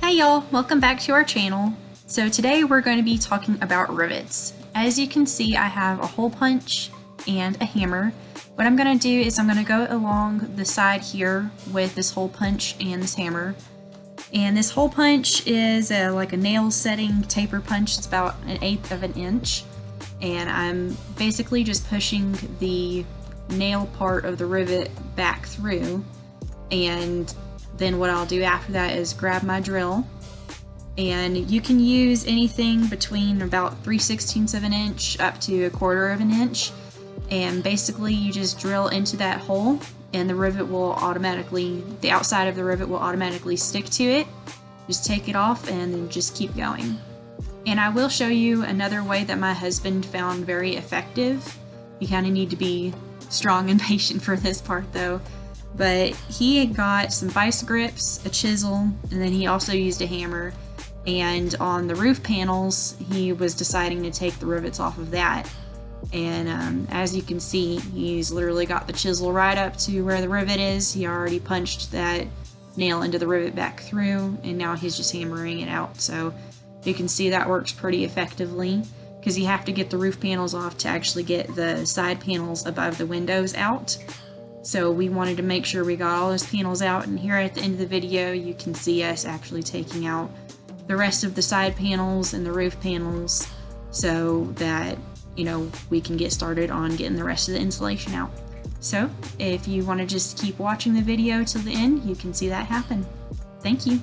Hey y'all, welcome back to our channel. So today we're going to be talking about rivets. As you can see, I have a hole punch and a hammer. What I'm going to do is I'm going to go along the side here with this hole punch and this hammer. And this hole punch is like a nail setting taper punch. It's about 1/8 of an inch. And I'm basically just pushing the nail part of the rivet back through. And then what I'll do after that is grab my drill, and you can use anything between about 3/16 of an inch up to 1/4 of an inch, and basically you just drill into that hole and the rivet will automatically, the outside of the rivet will automatically stick to it. Just take it off and then just keep going. And I will show you another way that my husband found very effective. You kind of need to be strong and patient for this part though. But he had got some vice grips, a chisel, and then he also used a hammer. And on the roof panels, he was deciding to take the rivets off of that. And as you can see, he's literally got the chisel right up to where the rivet is. He already punched that nail into the rivet back through, and now he's just hammering it out. So you can see that works pretty effectively, because you have to get the roof panels off to actually get the side panels above the windows out. So we wanted to make sure we got all those panels out, and here at the end of the video you can see us actually taking out the rest of the side panels and the roof panels so that, you know, we can get started on getting the rest of the insulation out. So if you want to just keep watching the video till the end, you can see that happen. Thank you.